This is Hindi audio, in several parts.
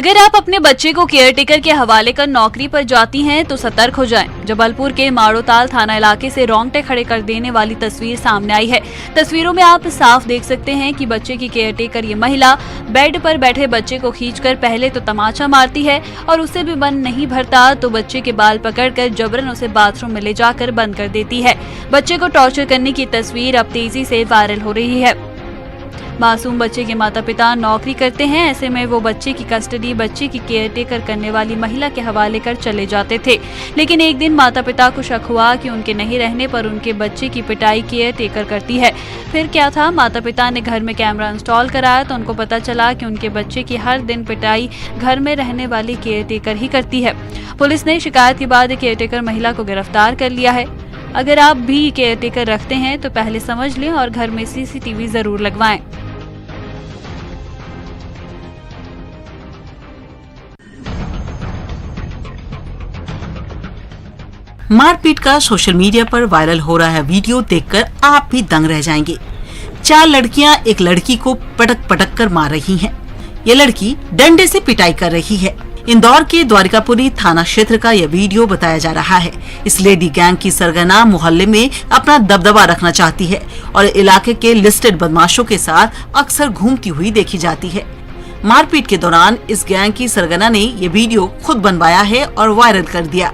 अगर आप अपने बच्चे को केयरटेकर के हवाले कर नौकरी पर जाती हैं तो सतर्क हो जाएं। जबलपुर के माड़ोताल थाना इलाके से रोंगटे खड़े कर देने वाली तस्वीर सामने आई है। तस्वीरों में आप साफ देख सकते हैं कि बच्चे की केयरटेकर ये महिला बेड पर बैठे बच्चे को खींचकर पहले तो तमाचा मारती है और उसे भी मन नहीं भरता तो बच्चे के बाल पकड़कर जबरन उसे बाथरूम में ले जाकर बंद कर देती है। बच्चे को टॉर्चर करने की तस्वीर अब तेजी से वायरल हो रही है। मासूम बच्चे के माता पिता नौकरी करते हैं, ऐसे में वो बच्चे की कस्टडी बच्चे की केयरटेकर करने वाली महिला के हवाले कर चले जाते थे। लेकिन एक दिन माता पिता को शक हुआ कि उनके नहीं रहने पर उनके बच्चे की पिटाई केयरटेकर करती है। फिर क्या था, माता पिता ने घर में कैमरा इंस्टॉल कराया तो उनको पता चला कि उनके बच्चे की हर दिन पिटाई घर में रहने वाली केयरटेकर ही करती है। पुलिस ने शिकायत के बाद केयरटेकर महिला को गिरफ्तार कर लिया है। अगर आप भी केयरटेकर रखते हैं तो पहले समझ लें और घर में CCTV जरूर लगवाएं। मारपीट का सोशल मीडिया पर वायरल हो रहा है वीडियो देखकर आप भी दंग रह जाएंगे। 4 लड़कियां एक लड़की को पटक पटक कर मार रही हैं। ये लड़की डंडे से पिटाई कर रही है। इंदौर के द्वारिकापुरी थाना क्षेत्र का यह वीडियो बताया जा रहा है। इस लेडी गैंग की सरगना मोहल्ले में अपना दबदबा रखना चाहती है और इलाके के लिस्टेड बदमाशों के साथ अक्सर घूमती हुई देखी जाती है। मारपीट के दौरान इस गैंग की सरगना ने ये वीडियो खुद बनवाया है और वायरल कर दिया।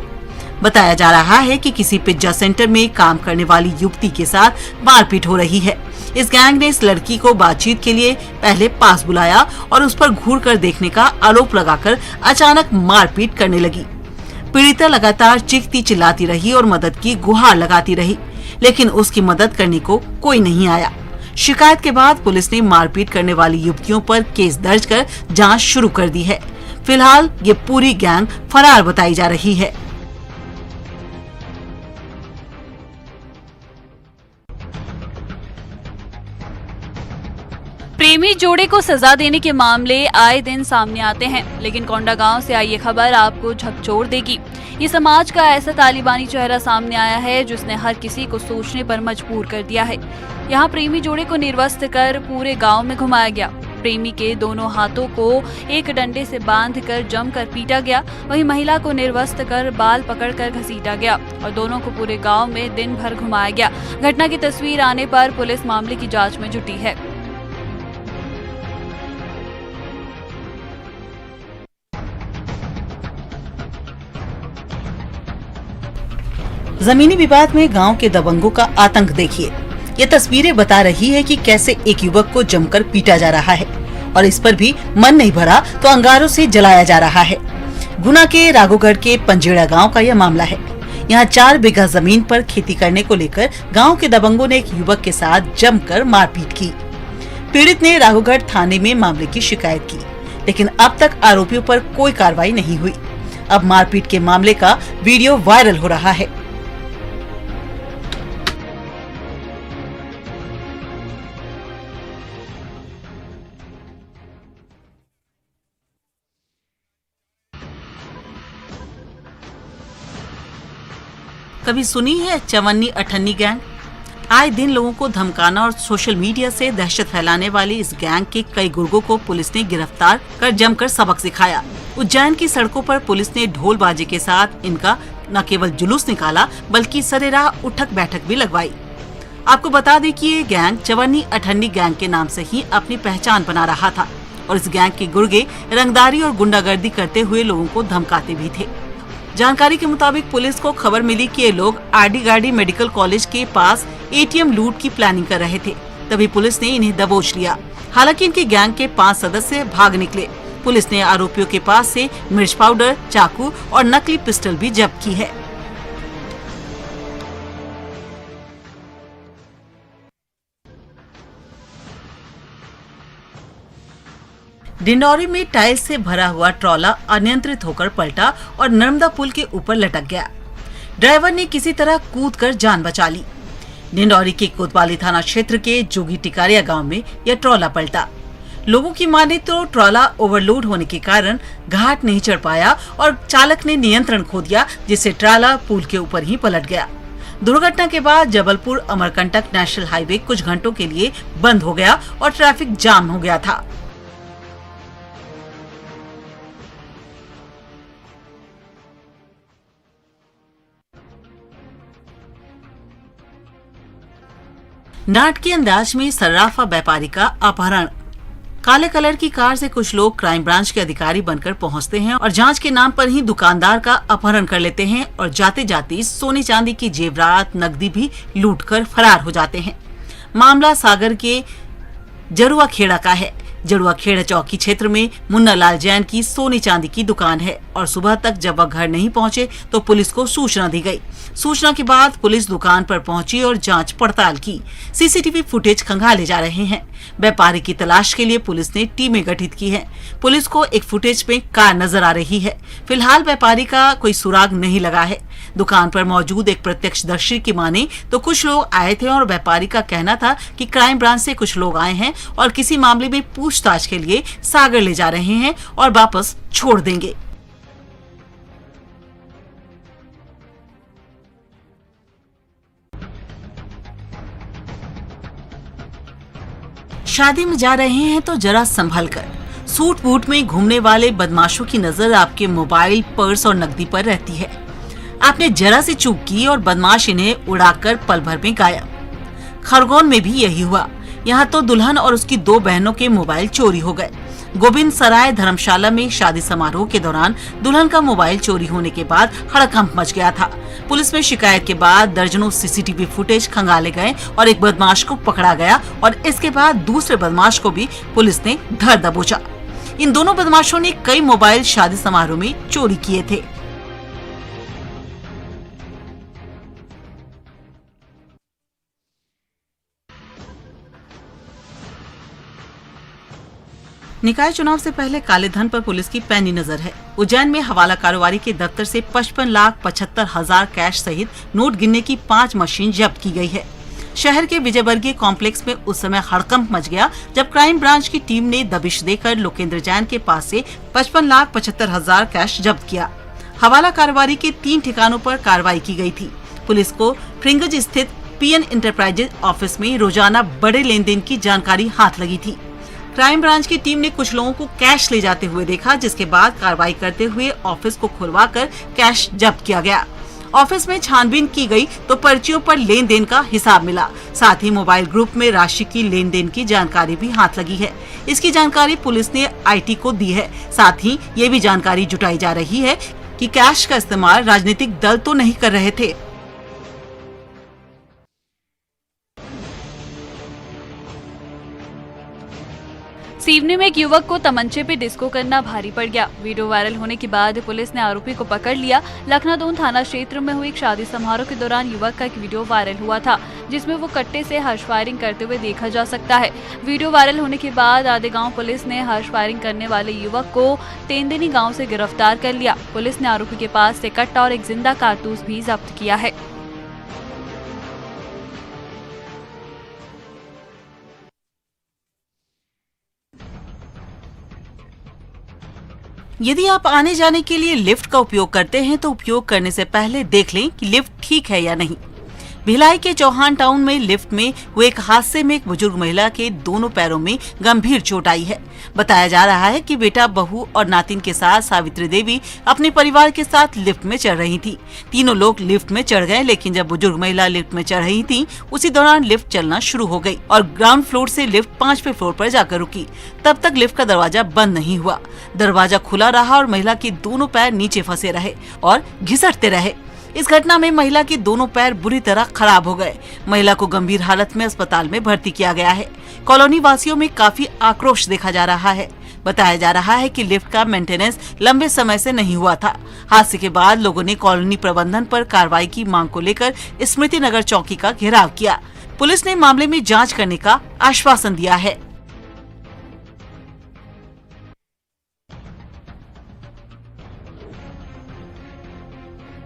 बताया जा रहा है कि किसी पिज्जा सेंटर में काम करने वाली युवती के साथ मारपीट हो रही है। इस गैंग ने इस लड़की को बातचीत के लिए पहले पास बुलाया और उस पर घूर कर देखने का आरोप लगाकर अचानक मारपीट करने लगी। पीड़िता लगातार चीखती चिल्लाती रही और मदद की गुहार लगाती रही, लेकिन उसकी मदद करने को कोई नहीं आया। शिकायत के बाद पुलिस ने मारपीट करने वाली युवतियों पर केस दर्ज कर जाँच शुरू कर दी है। फिलहाल ये पूरी गैंग फरार बताई जा रही है। प्रेमी जोड़े को सजा देने के मामले आए दिन सामने आते हैं, लेकिन कोंडागांव से आई ये खबर आपको झकझोर देगी। ये समाज का ऐसा तालिबानी चेहरा सामने आया है जिसने हर किसी को सोचने पर मजबूर कर दिया है। यहाँ प्रेमी जोड़े को निर्वस्त्र कर पूरे गांव में घुमाया गया। प्रेमी के दोनों हाथों को एक डंडे से बांधकर जमकर पीटा गया। वहीं महिला को निर्वस्त्र कर बाल पकड़कर घसीटा गया और दोनों को पूरे गाँव में दिन भर घुमाया गया। घटना की तस्वीर आने पर पुलिस मामले की जाँच में जुटी है। जमीनी विवाद में गांव के दबंगों का आतंक देखिए। ये तस्वीरें बता रही है कि कैसे एक युवक को जमकर पीटा जा रहा है और इस पर भी मन नहीं भरा तो अंगारों से जलाया जा रहा है। गुना के राघोगढ़ के पंजेड़ा गांव का यह मामला है। यहाँ 4 बीघा जमीन पर खेती करने को लेकर गांव के दबंगों ने एक युवक के साथ जमकर मारपीट की। पीड़ित ने राघोगढ़ थाने में मामले की शिकायत की, लेकिन अब तक आरोपियों पर कोई कार्रवाई नहीं हुई। अब मारपीट के मामले का वीडियो वायरल हो रहा है। कभी सुनी है चवन्नी अठन्नी गैंग? आए दिन लोगों को धमकाना और सोशल मीडिया से दहशत फैलाने वाली इस गैंग के कई गुर्गों को पुलिस ने गिरफ्तार कर जमकर सबक सिखाया। उज्जैन की सड़कों पर पुलिस ने ढोल बाजे के साथ इनका न केवल जुलूस निकाला बल्कि सरेराह उठक बैठक भी लगवाई। आपको बता दें कि ये गैंग चवन्नी अठन्नी गैंग के नाम से ही अपनी पहचान बना रहा था और इस गैंग के गुर्गे रंगदारी और गुंडागर्दी करते हुए लोगों को धमकाते भी थे। जानकारी के मुताबिक पुलिस को खबर मिली कि ये लोग आरडी गार्डी मेडिकल कॉलेज के पास ATM लूट की प्लानिंग कर रहे थे, तभी पुलिस ने इन्हें दबोच लिया। हालांकि इनके गैंग के 5 सदस्य भाग निकले। पुलिस ने आरोपियों के पास से मिर्च पाउडर, चाकू और नकली पिस्टल भी जब्त की है। डिंडौरी में टाइल्स से भरा हुआ ट्रॉला अनियंत्रित होकर पलटा और नर्मदा पुल के ऊपर लटक गया। ड्राइवर ने किसी तरह कूदकर जान बचा ली। डिंडौरी के कोतवाली थाना क्षेत्र के जोगी टिकारिया गांव में यह ट्रॉला पलटा। लोगों की माने तो ट्रॉला ओवरलोड होने के कारण घाट नहीं चढ़ पाया और चालक ने नियंत्रण खो दिया, जिससे ट्रॉला पुल के ऊपर ही पलट गया। दुर्घटना के बाद जबलपुर अमरकंटक नेशनल हाईवे कुछ घंटों के लिए बंद हो गया और ट्रैफिक जाम हो गया था। नाटकीय अंदाज में सर्राफा व्यापारी का अपहरण। काले कलर की कार से कुछ लोग क्राइम ब्रांच के अधिकारी बनकर पहुंचते हैं और जांच के नाम पर ही दुकानदार का अपहरण कर लेते हैं और जाते जाते सोने चांदी की जेवरात, नकदी भी लूटकर फरार हो जाते हैं। मामला सागर के जरुआ खेड़ा का है। जरुआ खेड़ा चौकी क्षेत्र में मुन्ना लाल जैन की सोने चांदी की दुकान है और सुबह तक जब वह घर नहीं पहुंचे तो पुलिस को सूचना दी गई। सूचना के बाद पुलिस दुकान पर पहुंची और जांच पड़ताल की। सीसीटीवी फुटेज खंगाले जा रहे हैं। व्यापारी की तलाश के लिए पुलिस ने टीमें गठित की हैं। पुलिस को एक फुटेज में कार नजर आ रही है। फिलहाल व्यापारी का कोई सुराग नहीं लगा है। दुकान पर मौजूद एक प्रत्यक्षदर्शी की माने तो कुछ लोग आए थे और व्यापारी का कहना था कि क्राइम ब्रांच से कुछ लोग आए हैं और किसी मामले में पूछताछ के लिए सागर ले जा रहे हैं और वापस छोड़ देंगे। शादी में जा रहे हैं तो जरा संभल कर। सूट बूट में घूमने वाले बदमाशों की नजर आपके मोबाइल, पर्स और नकदी पर रहती है। आपने जरा सी चूक की और बदमाश इन्हें उड़ाकर पल भर में गायब। खरगोन में भी यही हुआ। यहाँ तो दुल्हन और उसकी 2 बहनों के मोबाइल चोरी हो गए। गोविंद सराय धर्मशाला में शादी समारोह के दौरान दुल्हन का मोबाइल चोरी होने के बाद हड़कंप मच गया था। पुलिस में शिकायत के बाद दर्जनों सीसीटीवी फुटेज खंगाले गए और एक बदमाश को पकड़ा गया और इसके बाद दूसरे बदमाश को भी पुलिस ने धर दबोचा। इन दोनों बदमाशों ने कई मोबाइल शादी समारोह में चोरी किए थे। निकाय चुनाव से पहले काले धन पर पुलिस की पैनी नजर है। उज्जैन में हवाला कारोबारी के दफ्तर से 55,75,000 कैश सहित नोट गिनने की 5 मशीन जब्त की गई है। शहर के विजयवर्गीय कॉम्प्लेक्स में उस समय हड़कंप मच गया जब क्राइम ब्रांच की टीम ने दबिश देकर लोकेंद्र जैन के पास से 55,75,000 कैश जब्त किया। हवाला कारोबारी के 3 ठिकानों पर कार्रवाई की गई थी। पुलिस को फ्रिंगज स्थित पीएन इंटरप्राइजेज ऑफिस में रोजाना बड़े लेन देन की जानकारी हाथ लगी थी। क्राइम ब्रांच की टीम ने कुछ लोगों को कैश ले जाते हुए देखा, जिसके बाद कार्रवाई करते हुए ऑफिस को खुलवाकर कैश जब्त किया गया। ऑफिस में छानबीन की गई तो पर्चियों पर लेन देन का हिसाब मिला। साथ ही मोबाइल ग्रुप में राशि की लेन देन की जानकारी भी हाथ लगी है। इसकी जानकारी पुलिस ने आईटी को दी है। साथ ही ये भी जानकारी जुटाई जा रही है कि कैश का इस्तेमाल राजनीतिक दल तो नहीं कर रहे थे। सीवनी में एक युवक को तमंचे पे डिस्को करना भारी पड़ गया। वीडियो वायरल होने के बाद पुलिस ने आरोपी को पकड़ लिया। लखनादौन थाना क्षेत्र में हुई एक शादी समारोह के दौरान युवक का एक वीडियो वायरल हुआ था, जिसमें वो कट्टे से हर्ष फायरिंग करते हुए देखा जा सकता है। वीडियो वायरल होने के बाद आदेगांव पुलिस ने हर्ष फायरिंग करने वाले युवक को तेंदनी गाँव से गिरफ्तार कर लिया। पुलिस ने आरोपी के पास से कट्टा और एक जिंदा कारतूस भी जब्त किया है। यदि आप आने जाने के लिए लिफ्ट का उपयोग करते हैं तो उपयोग करने से पहले देख लें कि लिफ्ट ठीक है या नहीं। भिलाई के चौहान टाउन में लिफ्ट में हुए एक हादसे में एक बुजुर्ग महिला के दोनों पैरों में गंभीर चोट आई है। बताया जा रहा है कि बेटा, बहू और नातिन के साथ सावित्री देवी अपने परिवार के साथ लिफ्ट में चढ़ रही थी। तीनों लोग लिफ्ट में चढ़ गए, लेकिन जब बुजुर्ग महिला लिफ्ट में चढ़ रही थी उसी दौरान लिफ्ट चलना शुरू हो गई और ग्राउंड फ्लोर से लिफ्ट 5वें फ्लोर पर जाकर रुकी। तब तक लिफ्ट का दरवाजा बंद नहीं हुआ। दरवाजा खुला रहा और महिला के दोनों पैर नीचे फंसे रहे और घिसटते रहे। इस घटना में महिला के दोनों पैर बुरी तरह खराब हो गए। महिला को गंभीर हालत में अस्पताल में भर्ती किया गया है। कॉलोनी वासियों में काफी आक्रोश देखा जा रहा है। बताया जा रहा है कि लिफ्ट का मेंटेनेंस लंबे समय से नहीं हुआ था। हादसे के बाद लोगों ने कॉलोनी प्रबंधन पर कार्रवाई की मांग को लेकर स्मृति नगर चौकी का घेराव किया। पुलिस ने मामले में जाँच करने का आश्वासन दिया है।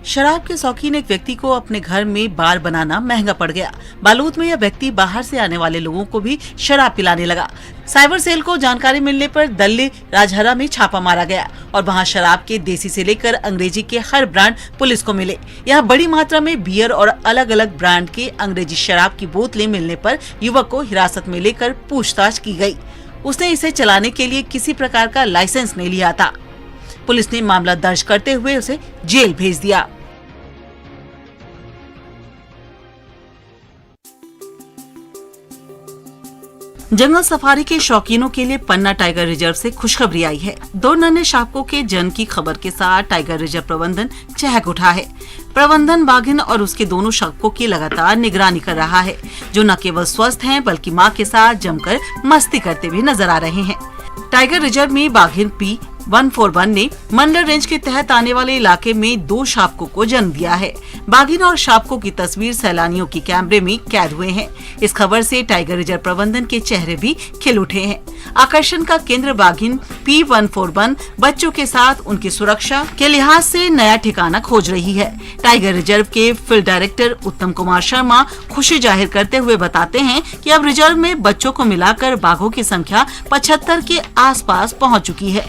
शराब के शौकीन एक व्यक्ति को अपने घर में बार बनाना महंगा पड़ गया। बालूद में यह व्यक्ति बाहर से आने वाले लोगों को भी शराब पिलाने लगा। साइबर सेल को जानकारी मिलने पर दल्ली राजहरा में छापा मारा गया और वहां शराब के देसी से लेकर अंग्रेजी के हर ब्रांड पुलिस को मिले। यहाँ बड़ी मात्रा में बियर और अलग अलग ब्रांड के अंग्रेजी शराब की बोतलें मिलने पर युवक को हिरासत में लेकर पूछताछ की गयी। उसने इसे चलाने के लिए किसी प्रकार का लाइसेंस नहीं लिया था। पुलिस ने मामला दर्ज करते हुए उसे जेल भेज दिया। जंगल सफारी के शौकीनों के लिए पन्ना टाइगर रिजर्व से खुशखबरी आई है। 2 नन्हे शावकों के जन्म की खबर के साथ टाइगर रिजर्व प्रबंधन चहक उठा है। प्रबंधन बाघिन और उसके दोनों शावकों की लगातार निगरानी कर रहा है, जो न केवल स्वस्थ हैं बल्कि मां के साथ जमकर मस्ती करते भी नजर आ रहे हैं। टाइगर रिजर्व में बाघिन P141 ने मंडल रेंज के तहत आने वाले इलाके में 2 शावकों को जन्म दिया है। बाघिन और शावकों की तस्वीर सैलानियों की कैमरे में कैद हुए हैं। इस खबर से टाइगर रिजर्व प्रबंधन के चेहरे भी खिल उठे हैं। आकर्षण का केंद्र बाघिन P141 बच्चों के साथ उनकी सुरक्षा के लिहाज से नया ठिकाना खोज रही है। टाइगर रिजर्व के फील्ड डायरेक्टर उत्तम कुमार शर्मा खुशी जाहिर करते हुए बताते हैं कि अब रिजर्व में बच्चों को मिलाकर बाघों की संख्या 75 के आसपास पहुंच चुकी है।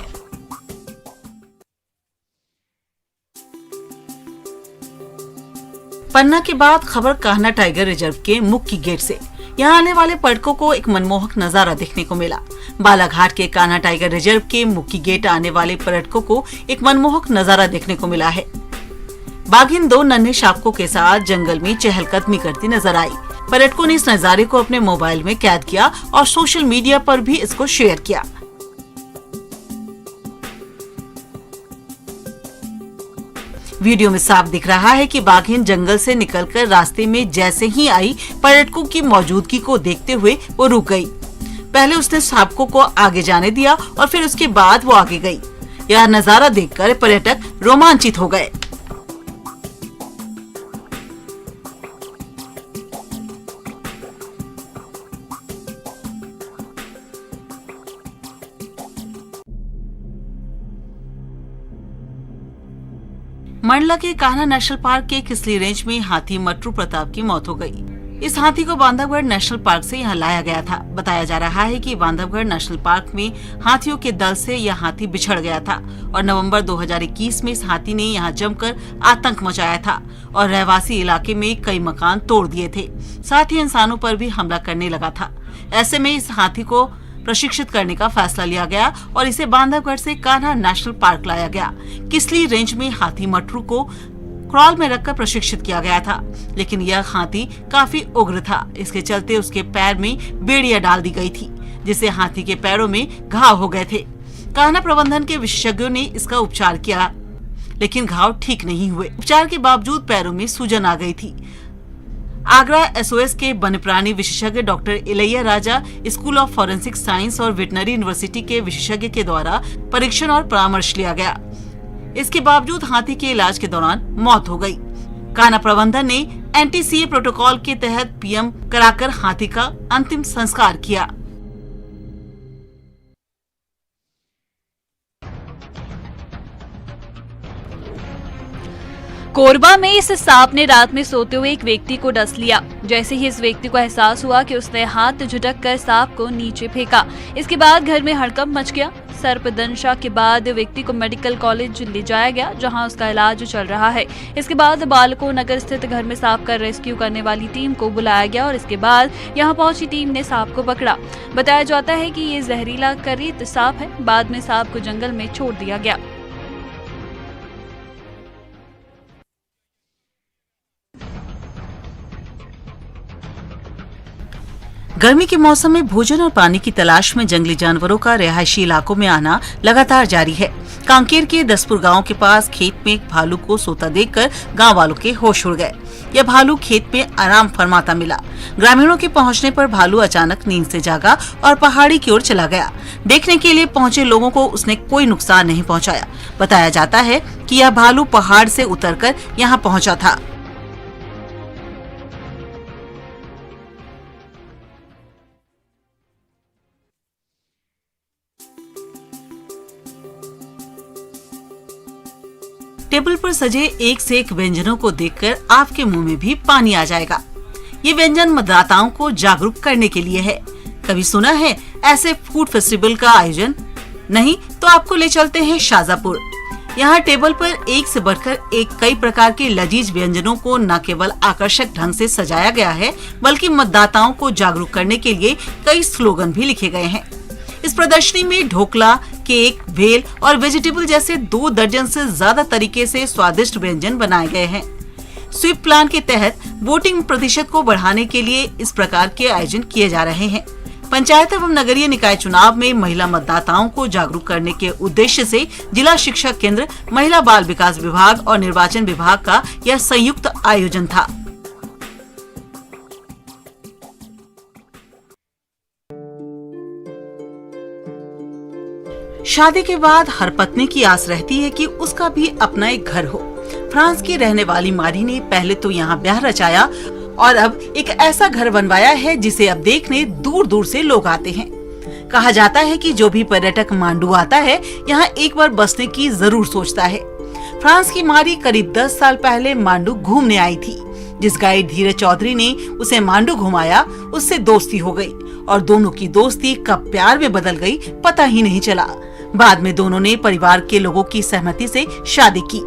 पन्ना के बाद खबर कान्हा टाइगर रिजर्व के मुख्य गेट से। यहाँ आने वाले पर्यटकों को एक मनमोहक नजारा देखने को मिला। बालाघाट के कान्हा टाइगर रिजर्व के मुख्य गेट आने वाले पर्यटकों को एक मनमोहक नजारा देखने को मिला है। बाघिन 2 नन्हे शावकों के साथ जंगल में चहलकदमी करती नजर आई। पर्यटकों ने इस नजारे को अपने मोबाइल में कैद किया और सोशल मीडिया पर भी इसको शेयर किया। वीडियो में साफ दिख रहा है कि बाघिन जंगल से निकलकर रास्ते में जैसे ही आई, पर्यटकों की मौजूदगी को देखते हुए वो रुक गई। पहले उसने शावकों को आगे जाने दिया और फिर उसके बाद वो आगे गई। यह नजारा देखकर पर्यटक रोमांचित हो गए। मंडला के कान्हा नेशनल पार्क के किसली रेंज में हाथी मट्टू प्रताप की मौत हो गई। इस हाथी को बांधवगढ़ नेशनल पार्क से यहाँ लाया गया था। बताया जा रहा है कि बांधवगढ़ नेशनल पार्क में हाथियों के दल से यह हाथी बिछड़ गया था और नवंबर 2021 में इस हाथी ने यहाँ जमकर आतंक मचाया था और रहवासी इलाके में कई मकान तोड़ दिए थे। साथ ही इंसानों पर भी हमला करने लगा था। ऐसे में इस हाथी को प्रशिक्षित करने का फैसला लिया गया और इसे बांधवगढ़ से कान्हा नेशनल पार्क लाया गया। किसली रेंज में हाथी मट्टू को क्रॉल में रखकर प्रशिक्षित किया गया था, लेकिन यह हाथी काफी उग्र था। इसके चलते उसके पैर में बेड़ियां डाल दी गई थी, जिससे हाथी के पैरों में घाव हो गए थे। कान्हा प्रबंधन के विशेषज्ञों ने इसका उपचार किया, लेकिन घाव ठीक नहीं हुए। उपचार के बावजूद पैरों में सूजन आ गई थी। आगरा SOS के वन्यप्राणी विशेषज्ञ doctor Ilaiya Raja school of forensic science और वेटनरी यूनिवर्सिटी के विशेषज्ञ के द्वारा परीक्षण और परामर्श लिया गया। इसके बावजूद हाथी के इलाज के दौरान मौत हो गई। कान्हा प्रबंधन ने NTCA प्रोटोकॉल के तहत PM कराकर हाथी का अंतिम संस्कार किया। कोरबा में इस सांप ने रात में सोते हुए एक व्यक्ति को डस लिया। जैसे ही इस व्यक्ति को एहसास हुआ कि उसने हाथ झटक कर सांप को नीचे फेंका। इसके बाद घर में हड़कंप मच गया। सर्पदंशा के बाद व्यक्ति को मेडिकल कॉलेज ले जाया गया, जहां उसका इलाज चल रहा है। इसके बाद बालको नगर स्थित घर में सांप का रेस्क्यू करने वाली टीम को बुलाया गया और इसके बाद यहां पहुंची टीम ने सांप को पकड़ा। बताया जाता है कि ये जहरीला करीत सांप है। बाद में सांप को जंगल में छोड़ दिया गया। गर्मी के मौसम में भोजन और पानी की तलाश में जंगली जानवरों का रिहायशी इलाकों में आना लगातार जारी है। कांकेर के दसपुर गांव के पास खेत में एक भालू को सोता देखकर गांव वालों के होश उड़ गए। यह भालू खेत में आराम फरमाता मिला। ग्रामीणों के पहुंचने पर भालू अचानक नींद से जागा और पहाड़ी की ओर चला गया। देखने के लिए पहुंचे लोगों को उसने कोई नुकसान नहीं पहुंचाया। बताया जाता है कि यह भालू पहाड़ से उतरकर यहाँ पहुंचा था। टेबल पर सजे एक से एक व्यंजनों को देखकर आपके मुंह में भी पानी आ जाएगा। ये व्यंजन मतदाताओं को जागरूक करने के लिए है। कभी सुना है ऐसे फूड फेस्टिवल का आयोजन? नहीं तो आपको ले चलते हैं शाजापुर। यहाँ टेबल पर एक से बढ़कर एक कई प्रकार के लजीज व्यंजनों को न केवल आकर्षक ढंग से सजाया गया है, बल्कि मतदाताओं को जागरूक करने के लिए कई स्लोगन भी लिखे गए हैं। इस प्रदर्शनी में ढोकला, केक, भेल और वेजिटेबल जैसे 2 दर्जन से ज्यादा तरीके से स्वादिष्ट व्यंजन बनाए गए हैं। स्वीप प्लान के तहत वोटिंग प्रतिशत को बढ़ाने के लिए इस प्रकार के आयोजन किए जा रहे हैं। पंचायत एवं नगरीय निकाय चुनाव में महिला मतदाताओं को जागरूक करने के उद्देश्य से जिला शिक्षा केंद्र, महिला बाल विकास विभाग और निर्वाचन विभाग का यह संयुक्त आयोजन था। शादी के बाद हर पत्नी की आस रहती है कि उसका भी अपना एक घर हो। फ्रांस की रहने वाली मारी ने पहले तो यहाँ ब्याह रचाया और अब एक ऐसा घर बनवाया है जिसे अब देखने दूर दूर से लोग आते हैं। कहा जाता है कि जो भी पर्यटक मांडू आता है यहाँ एक बार बसने की जरूर सोचता है। फ्रांस की मारी करीब 10 साल पहले मांडू घूमने आई थी। जिस गाइड धीरज चौधरी ने उसे मांडू घुमाया, उससे दोस्ती हो गई और दोनों की दोस्ती कब प्यार में बदल गई पता ही नहीं चला। बाद में दोनों ने परिवार के लोगों की सहमति से शादी की।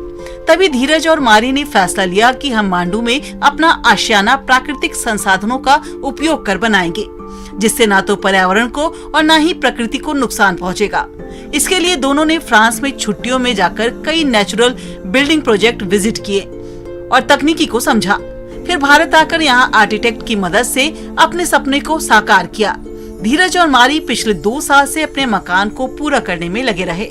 तभी धीरज और मारी ने फैसला लिया कि हम मांडू में अपना आशियाना प्राकृतिक संसाधनों का उपयोग कर बनाएंगे, जिससे ना तो पर्यावरण को और ना ही प्रकृति को नुकसान पहुंचेगा। इसके लिए दोनों ने फ्रांस में छुट्टियों में जाकर कई नेचुरल बिल्डिंग प्रोजेक्ट विजिट किए और तकनीकी को समझा। फिर भारत आकर यहाँ आर्किटेक्ट की मदद से अपने सपने को साकार किया। धीरज और मारी पिछले 2 साल से अपने मकान को पूरा करने में लगे रहे,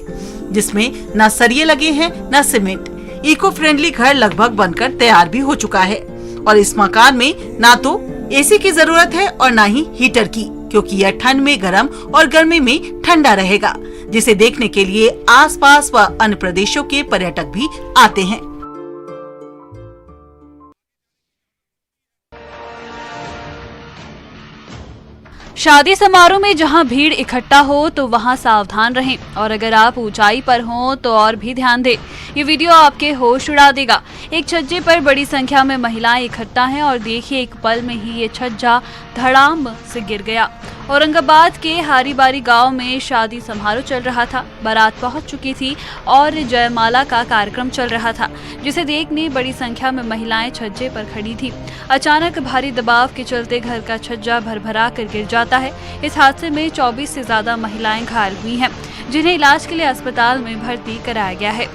जिसमें न सरिये लगे हैं न सीमेंट। इको फ्रेंडली घर लगभग बनकर तैयार भी हो चुका है और इस मकान में ना तो एसी की जरूरत है और ना ही हीटर की, क्योंकि यह ठंड में गर्म और गर्मी में ठंडा रहेगा, जिसे देखने के लिए आसपास व अन्य प्रदेशों के पर्यटक भी आते हैं। शादी समारोह में जहां भीड़ इकट्ठा हो तो वहां सावधान रहें और अगर आप ऊंचाई पर हों तो और भी ध्यान दें। ये वीडियो आपके होश उड़ा देगा। एक छज्जे पर बड़ी संख्या में महिलाएं इकट्ठा हैं और देखिए एक पल में ही ये छज्जा धड़ाम से गिर गया। औरंगाबाद के हारीबारी गांव में शादी समारोह चल रहा था। बारात पहुंच चुकी थी और जयमाला का कार्यक्रम चल रहा था, जिसे देखने बड़ी संख्या में महिलाएं छज्जे पर खड़ी थी। अचानक भारी दबाव के चलते घर का छज्जा भरभरा कर गिर जाता है। इस हादसे में 24 से ज्यादा महिलाएं घायल हुई हैं, जिन्हें इलाज के लिए अस्पताल में भर्ती कराया गया है।